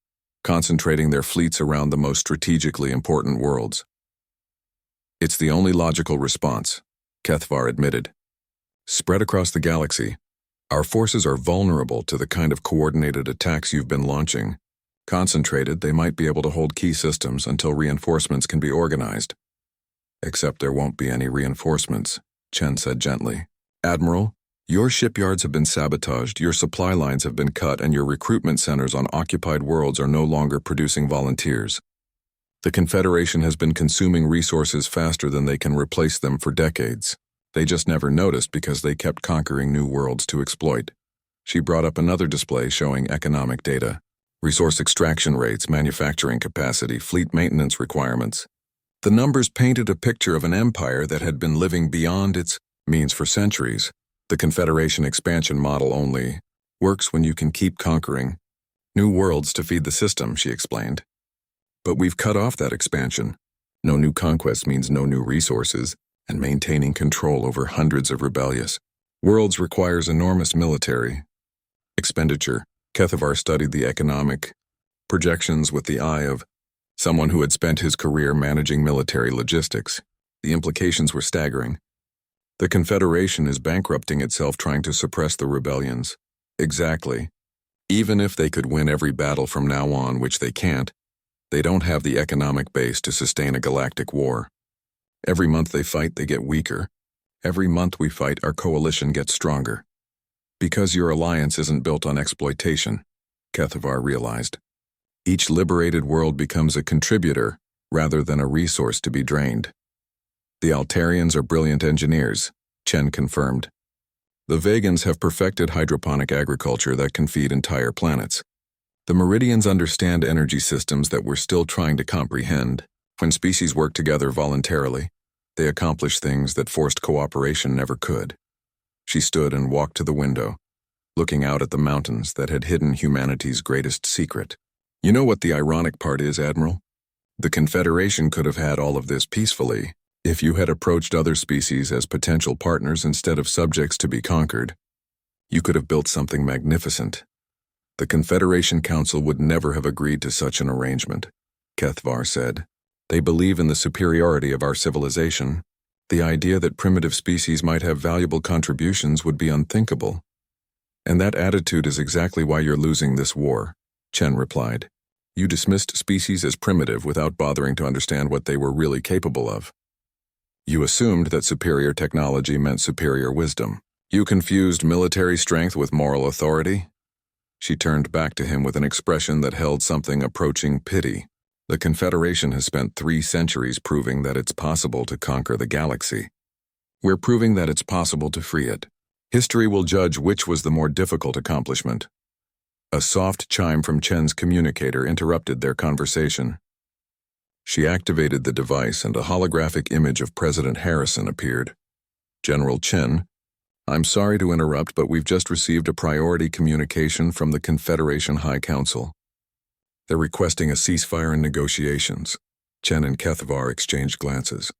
concentrating their fleets around the most strategically important worlds. It's the only logical response, Kethavar admitted. Spread across the galaxy, our forces are vulnerable to the kind of coordinated attacks you've been launching. Concentrated, they might be able to hold key systems until reinforcements can be organized. Except there won't be any reinforcements, Chen said gently. Admiral, your shipyards have been sabotaged, your supply lines have been cut, and your recruitment centers on occupied worlds are no longer producing volunteers. The Confederation has been consuming resources faster than they can replace them for decades. They just never noticed because they kept conquering new worlds to exploit. She brought up another display showing economic data, resource extraction rates, manufacturing capacity, fleet maintenance requirements. The numbers painted a picture of an empire that had been living beyond its means for centuries. The Confederation expansion model only works when you can keep conquering new worlds to feed the system, she explained. But we've cut off that expansion. No new conquest means no new resources, and maintaining control over hundreds of rebellious worlds requires enormous military expenditure. Kethavar studied the economic projections with the eye of someone who had spent his career managing military logistics. The implications were staggering. The Confederation is bankrupting itself trying to suppress the rebellions. Exactly. Even if they could win every battle from now on, which they can't, they don't have the economic base to sustain a galactic war. Every month they fight, they get weaker. Every month we fight, our coalition gets stronger. Because your alliance isn't built on exploitation, Kethavar realized. Each liberated world becomes a contributor rather than a resource to be drained. The Altarians are brilliant engineers, Chen confirmed. The Vegans have perfected hydroponic agriculture that can feed entire planets. The Meridians understand energy systems that we're still trying to comprehend. When species work together voluntarily, they accomplish things that forced cooperation never could. She stood and walked to the window, looking out at the mountains that had hidden humanity's greatest secret. You know what the ironic part is, Admiral? The Confederation could have had all of this peacefully if you had approached other species as potential partners instead of subjects to be conquered. You could have built something magnificent. The Confederation Council would never have agreed to such an arrangement, Kethavar said. They believe in the superiority of our civilization. The idea that primitive species might have valuable contributions would be unthinkable. And that attitude is exactly why you're losing this war, Chen replied. You dismissed species as primitive without bothering to understand what they were really capable of. You assumed that superior technology meant superior wisdom. You confused military strength with moral authority. She turned back to him with an expression that held something approaching pity. The Confederation has spent 3 centuries proving that it's possible to conquer the galaxy. We're proving that it's possible to free it. History will judge which was the more difficult accomplishment. A soft chime from Chen's communicator interrupted their conversation. She activated the device and a holographic image of President Harrison appeared. General Chen, I'm sorry to interrupt, but we've just received a priority communication from the Confederation High Council. They're requesting a ceasefire in negotiations. Chen and Kethavar exchanged glances.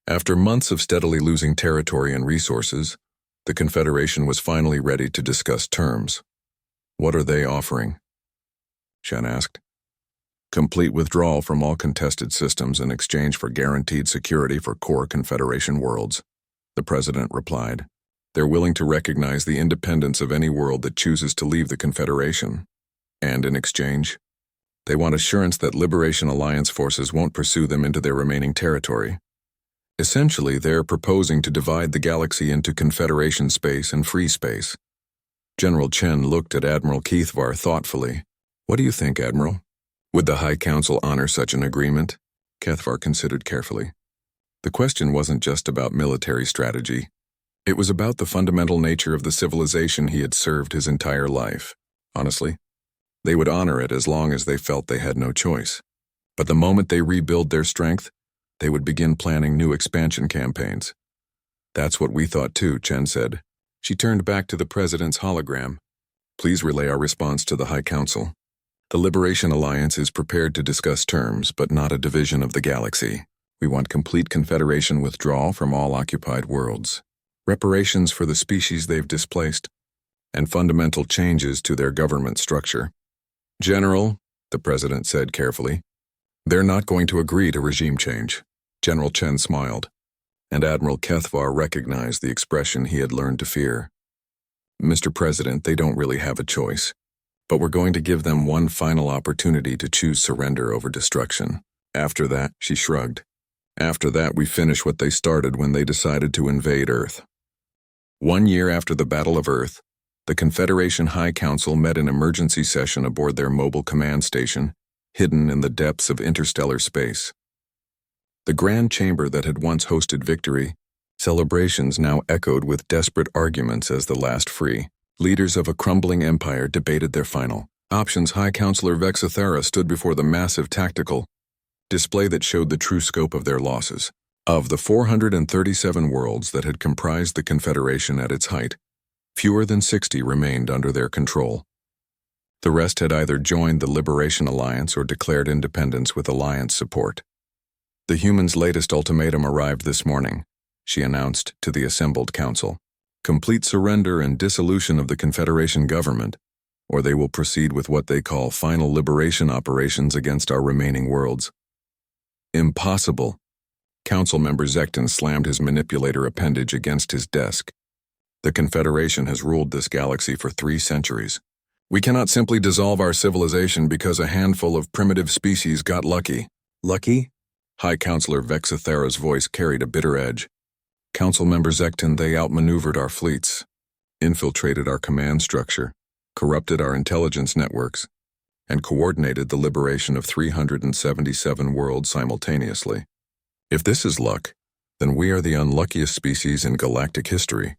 After months of steadily losing territory and resources, the Confederation was finally ready to discuss terms. What are they offering? Shen asked. Complete withdrawal from all contested systems in exchange for guaranteed security for core Confederation worlds, the President replied. They're willing to recognize the independence of any world that chooses to leave the Confederation. And in exchange, they want assurance that Liberation Alliance forces won't pursue them into their remaining territory. Essentially, they're proposing to divide the galaxy into Confederation space and free space. General Chen looked at Admiral Keithvar thoughtfully. What do you think, Admiral? Would the High Council honor such an agreement? Keithvar considered carefully. The question wasn't just about military strategy. It was about the fundamental nature of the civilization he had served his entire life. Honestly, they would honor it as long as they felt they had no choice. But the moment they rebuild their strength, they would begin planning new expansion campaigns. That's what we thought too, Chen said. She turned back to the President's hologram. Please relay our response to the High Council. The Liberation Alliance is prepared to discuss terms, but not a division of the galaxy. We want complete Confederation withdrawal from all occupied worlds, reparations for the species they've displaced, and fundamental changes to their government structure. General, the President said carefully, they're not going to agree to regime change. General Chen smiled, and Admiral Keithvar recognized the expression he had learned to fear. Mr. President, they don't really have a choice, but we're going to give them one final opportunity to choose surrender over destruction. After that, she shrugged. After that, we finish what they started when they decided to invade Earth. 1 year after the Battle of Earth, the Confederation High Council met an emergency session aboard their mobile command station, hidden in the depths of interstellar space. The grand chamber that had once hosted victory, celebrations now echoed with desperate arguments as the last free. Leaders of a crumbling empire debated their final options. High Counselor Vexathera stood before the massive tactical display that showed the true scope of their losses. Of the 437 worlds that had comprised the Confederation at its height, fewer than 60 remained under their control. The rest had either joined the Liberation Alliance or declared independence with Alliance support. The humans' latest ultimatum arrived this morning, she announced to the assembled council. Complete surrender and dissolution of the Confederation government, or they will proceed with what they call final liberation operations against our remaining worlds. Impossible. Council member Zekton slammed his manipulator appendage against his desk. The Confederation has ruled this galaxy for 3 centuries. We cannot simply dissolve our civilization because a handful of primitive species got lucky. Lucky? High Counselor Vexathera's voice carried a bitter edge. Council member Zekton, they outmaneuvered our fleets, infiltrated our command structure, corrupted our intelligence networks, and coordinated the liberation of 377 worlds simultaneously. If this is luck, then we are the unluckiest species in galactic history.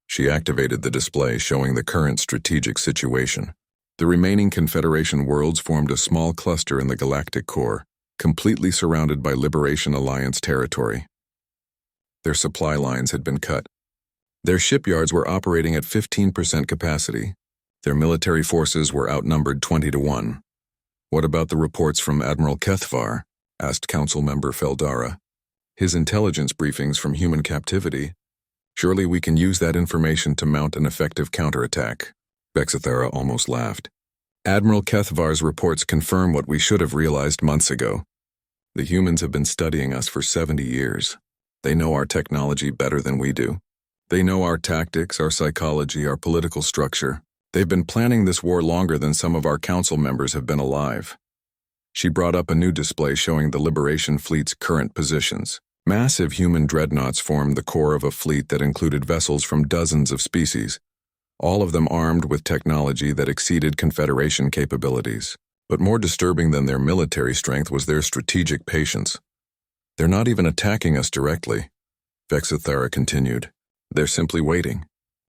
She activated the display showing the current strategic situation. The remaining Confederation worlds formed a small cluster in the galactic core, completely surrounded by Liberation Alliance territory. Their supply lines had been cut. Their shipyards were operating at 15% capacity. Their military forces were outnumbered 20-1. What about the reports from Admiral Keithvar? Asked Council Member Feldara. His intelligence briefings from human captivity. Surely we can use that information to mount an effective counterattack. Vexathera almost laughed. Admiral Keithvar's reports confirm what we should have realized months ago. The humans have been studying us for 70 years. They know our technology better than we do. They know our tactics, our psychology, our political structure. They've been planning this war longer than some of our council members have been alive. She brought up a new display showing the Liberation Fleet's current positions. Massive human dreadnoughts formed the core of a fleet that included vessels from dozens of species, all of them armed with technology that exceeded Confederation capabilities. But more disturbing than their military strength was their strategic patience. They're not even attacking us directly, Vexathera continued. They're simply waiting.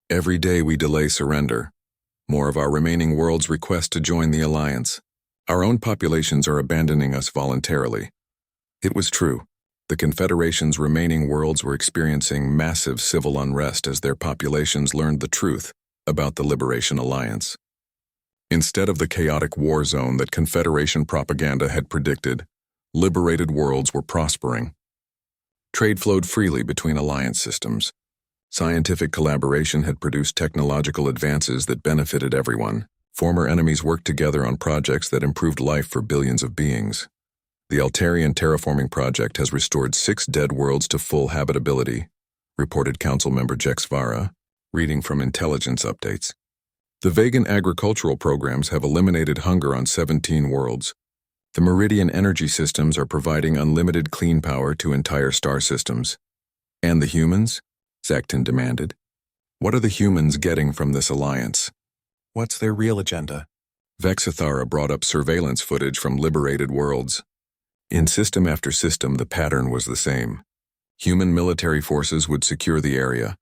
Every day we delay surrender. More of our remaining worlds request to join the Alliance. Our own populations are abandoning us voluntarily. It was true. The Confederation's remaining worlds were experiencing massive civil unrest as their populations learned the truth about the Liberation Alliance. Instead of the chaotic war zone that Confederation propaganda had predicted, liberated worlds were prospering. Trade flowed freely between Alliance systems. Scientific collaboration had produced technological advances that benefited everyone. Former enemies worked together on projects that improved life for billions of beings. The Altarian terraforming project has restored 6 dead worlds to full habitability, reported Council Member Jex Vara, reading from Intelligence Updates. The vegan agricultural programs have eliminated hunger on 17 worlds. The Meridian energy systems are providing unlimited clean power to entire star systems. And the humans? Zekton demanded. What are the humans getting from this alliance? What's their real agenda? Vexithara brought up surveillance footage from liberated worlds. In system after system, the pattern was the same. Human military forces would secure the area.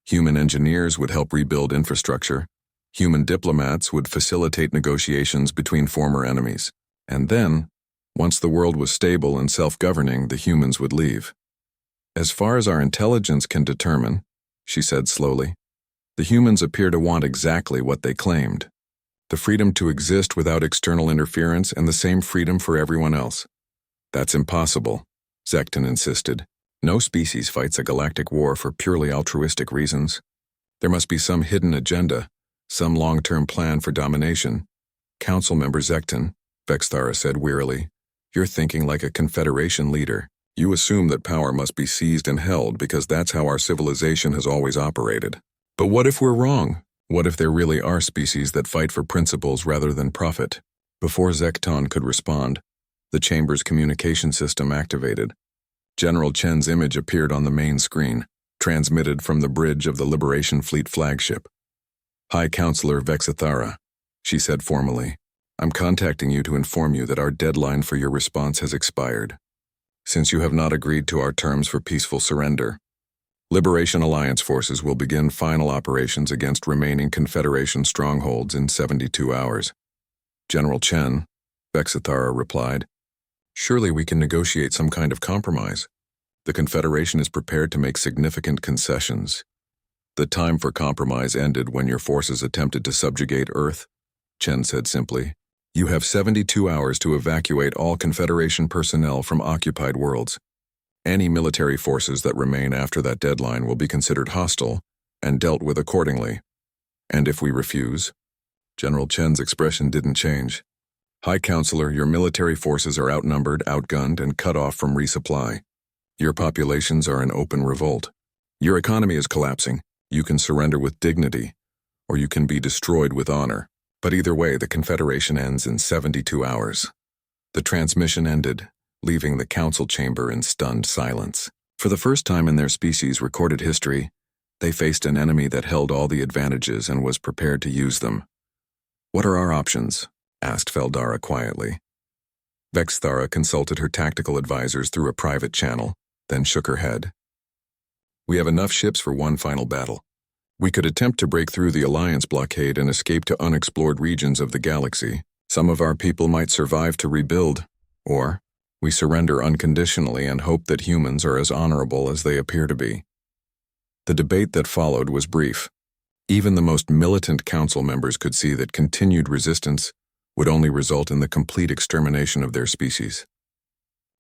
Human engineers would help rebuild infrastructure. Human diplomats would facilitate negotiations between former enemies. And then, once the world was stable and self-governing, the humans would leave. As far as our intelligence can determine, she said slowly, the humans appear to want exactly what they claimed. The freedom to exist without external interference and the same freedom for everyone else. That's impossible, Zekton insisted. No species fights a galactic war for purely altruistic reasons. There must be some hidden agenda, some long-term plan for domination. Council Member Zekton, Vexthara said wearily, you're thinking like a Confederation leader. You assume that power must be seized and held because that's how our civilization has always operated. But what if we're wrong? What if there really are species that fight for principles rather than profit? Before Zekton could respond, the chamber's communication system activated. General Chen's image appeared on the main screen, transmitted from the bridge of the Liberation Fleet flagship. High Counselor Vexithara, she said formally, I'm contacting you to inform you that our deadline for your response has expired. Since you have not agreed to our terms for peaceful surrender, Liberation Alliance forces will begin final operations against remaining Confederation strongholds in 72 hours. General Chen, Vexithara replied, surely we can negotiate some kind of compromise. The Confederation is prepared to make significant concessions. The time for compromise ended when your forces attempted to subjugate Earth, Chen said simply. You have 72 hours to evacuate all Confederation personnel from occupied worlds. Any military forces that remain after that deadline will be considered hostile and dealt with accordingly. And if we refuse? General Chen's expression didn't change. High Counselor, your military forces are outnumbered, outgunned, and cut off from resupply. Your populations are in open revolt. Your economy is collapsing. You can surrender with dignity, or you can be destroyed with honor. But either way, the Confederation ends in 72 hours. The transmission ended, leaving the council chamber in stunned silence. For the first time in their species' recorded history, they faced an enemy that held all the advantages and was prepared to use them. What are our options? Asked Feldara quietly. Vexthara consulted her tactical advisors through a private channel, then shook her head. We have enough ships for one final battle. We could attempt to break through the Alliance blockade and escape to unexplored regions of the galaxy. Some of our people might survive to rebuild, or we surrender unconditionally and hope that humans are as honorable as they appear to be. The debate that followed was brief. Even the most militant council members could see that continued resistance would only result in the complete extermination of their species.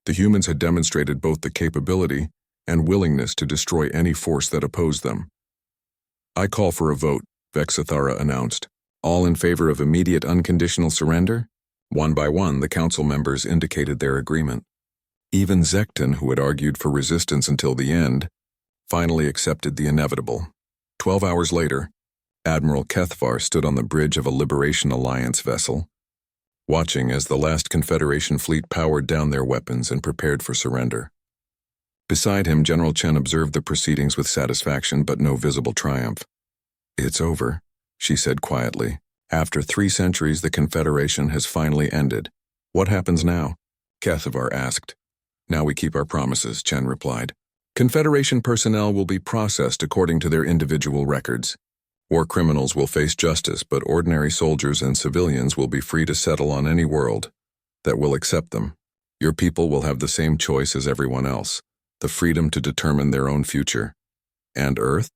The humans had demonstrated both the capability and willingness to destroy any force that opposed them. I call for a vote, Vexithara announced. All in favor of immediate unconditional surrender? One by one, the council members indicated their agreement. Even Zekton, who had argued for resistance until the end, finally accepted the inevitable. 12 hours later, Admiral Kethvar stood on the bridge of a Liberation Alliance vessel, watching as the last Confederation fleet powered down their weapons and prepared for surrender. Beside him, General Chen observed the proceedings with satisfaction but no visible triumph. It's over, she said quietly. After 3 centuries, the Confederation has finally ended. What happens now? Kethvar asked. Now we keep our promises, Chen replied. Confederation personnel will be processed according to their individual records. War criminals will face justice, but ordinary soldiers and civilians will be free to settle on any world that will accept them. Your people will have the same choice as everyone else, the freedom to determine their own future. And Earth?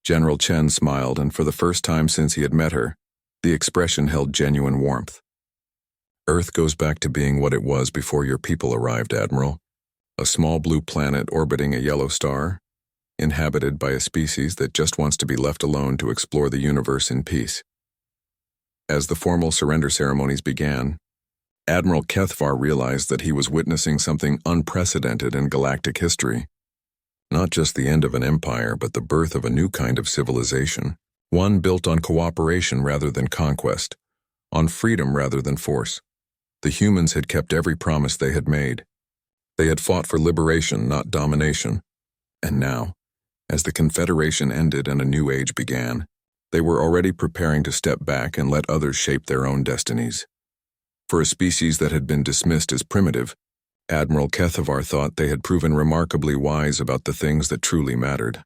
General Chen smiled, and for the first time since he had met her, the expression held genuine warmth. Earth goes back to being what it was before your people arrived, Admiral. A small blue planet orbiting a yellow star, inhabited by a species that just wants to be left alone to explore the universe in peace. As the formal surrender ceremonies began, Admiral Kethvar realized that he was witnessing something unprecedented in galactic history. Not just the end of an empire, but the birth of a new kind of civilization, one built on cooperation rather than conquest, on freedom rather than force. The humans had kept every promise they had made. They had fought for liberation, not domination. And now, as the Confederation ended and a new age began, they were already preparing to step back and let others shape their own destinies. For a species that had been dismissed as primitive, Admiral Kethvar thought they had proven remarkably wise about the things that truly mattered.